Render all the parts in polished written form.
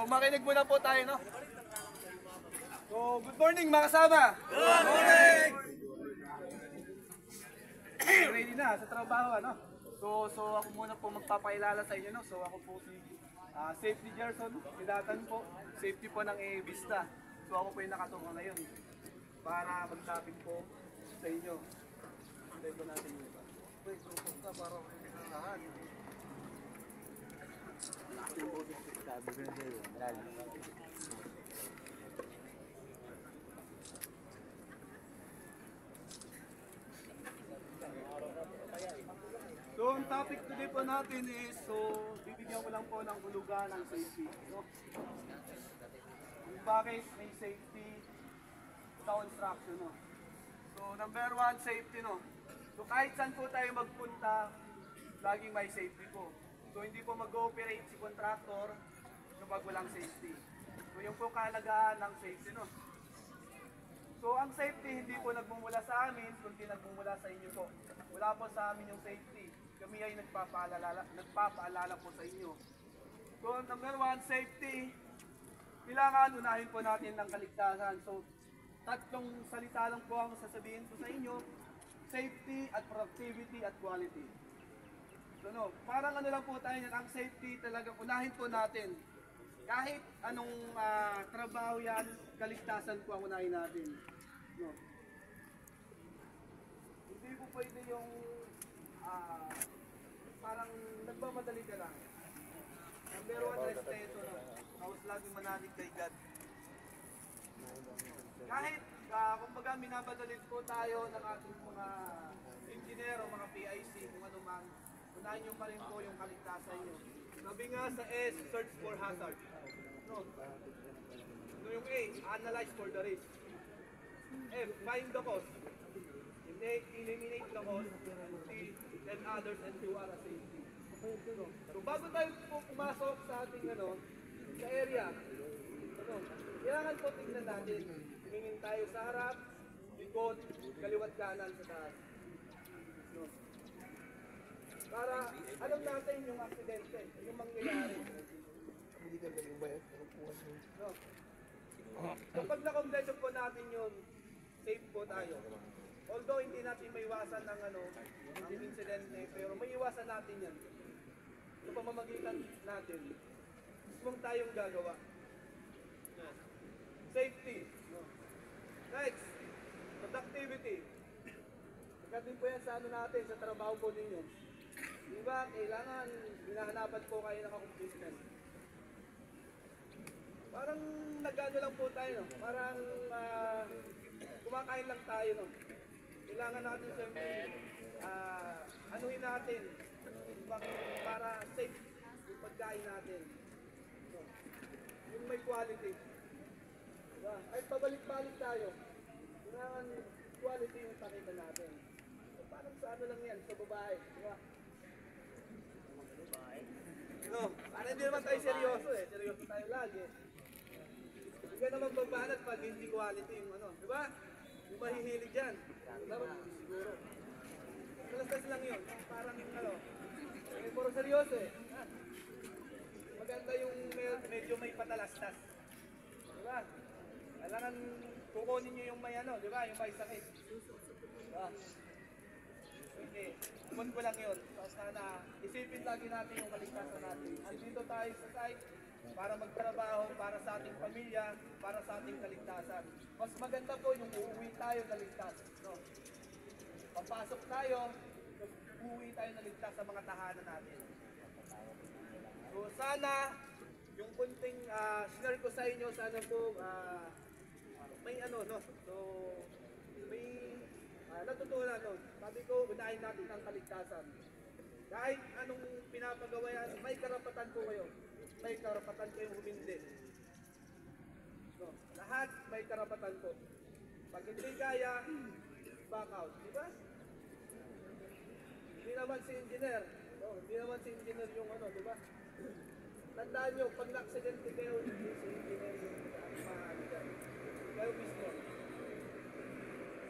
So makinig muna po tayo, no? So good morning mga kasama! Good morning! Ready na sa trabaho, ano? So ako muna po magpapakilala sa inyo, no? So ako po si Safety Gerson, Sidatan po, safety po ng Vista. So ako po yung nakatunga ngayon para mag-topic po sa inyo. Hintay po natin yun. Wait, tutok ka para lahat. So ang topic today po natin is, bibigyan ko lang po ng hulugan ng safety. No? Bakit may safety sa construction, no? So number one, safety, no? So kahit saan po tayo magpunta, laging may safety po. So hindi po mag-ooperate si contractor kapag walang safety. So yung po kahalagahan ng safety, no? So ang safety hindi po nagmumula sa amin, kundi nagmumula sa inyo po. Wala po sa amin yung safety. Kami ay nagpapaalala po sa inyo. So number one, safety. Kailangan unahin po natin ng kaligtasan. So tatlong salita lang po ang sasabihin ko sa inyo. Safety at productivity at quality. So no, parang ano lang po tayo yan, ang safety talagang unahin po natin. Kahit anong trabaho yan, kaligtasan po ang unahin natin. No. Hindi po pwede yung parang nagmamadali ka lang. Number one, respeto, no? Tapos laging manalig kay God. Kahit kumbaga minabadalit po tayo ng ating mga engineer o mga PIC, kung ano man, unahin nyo pa rin po yung kaligtasan nyo. Sabi nga sa S, search for hazard. No. So yung A, analyze for the risk. F, find the cause. Eliminate the cause. C, tell others and do our safety. So bago tayo po pumasok sa ating sa area, kailangan po tingnan natin. Tingin tayo sa harap, likod, kaliwat kanan sa taas. No. Para alam natin yung aksidente, yung mangyayari. No. Kapag na-completion po natin yun, safe po tayo. Although hindi natin maiwasan ng ang insidente, pero maiwasan natin yan. Sa pamamagitan natin, mismong tayong gagawa. No. Safety. No. Next, productivity. Pagdating po yan sa natin, sa trabaho po ninyo. Diba, kailangan hinahanapan po kayo ng accomplishment. Parang nagano lang po tayo, no? Parang kumakain lang tayo, no? Kailangan natin siyempre anuhin natin para safe yung pagkain natin. No? Yung may quality. Diba? Ay pabalik-balik tayo. Kailangan quality yung pakita natin. So, parang sa lang yan, sa babae. Diba? No, para hindi naman tayo seryoso eh. Seryoso tayo lagi. Hindi ka naman babanat pag hindi quality yung di ba? Yung mahihilig dyan. Dapat siguro. Kalastas lang yun. Parang puro seryoso eh. Maganda yung medyo may patalastas. Diba? Kailangan kukunin nyo yung may di ba? Yung may sakit. Diba? Okay. Kumun ko lang yun. So, sana isipin lagi natin yung kaligtasan natin. Andito tayo sa site para magtrabaho, para sa ating pamilya, para sa ating kaligtasan. Mas maganda po yung uuwi tayo kaligtas. No? Papasok tayo, uuwi tayo naligtas sa mga tahanan natin. So sana, yung kunting share ko sa inyo, sana po may no? So, may natutunan, no? Sabi ko, unahin natin ang kaligtasan. Kahit anong pinapagawa yan, may karapatan po kayo. May karapatan kayong humindi. So, lahat may karapatan po. Pag hindi kaya, back out. Diba? Hindi naman si engineer. No, hindi naman si engineer yung diba? Tandaan nyo, pag na-accidente kayo, hindi si engineer yung mahaligan. Kayo mismo.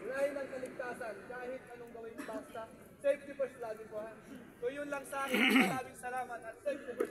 Unahin ang kaligtasan, kahit anong gawin basta. Safety first lagi po ha. So yun lang sa akin. Maraming salamat at safety first.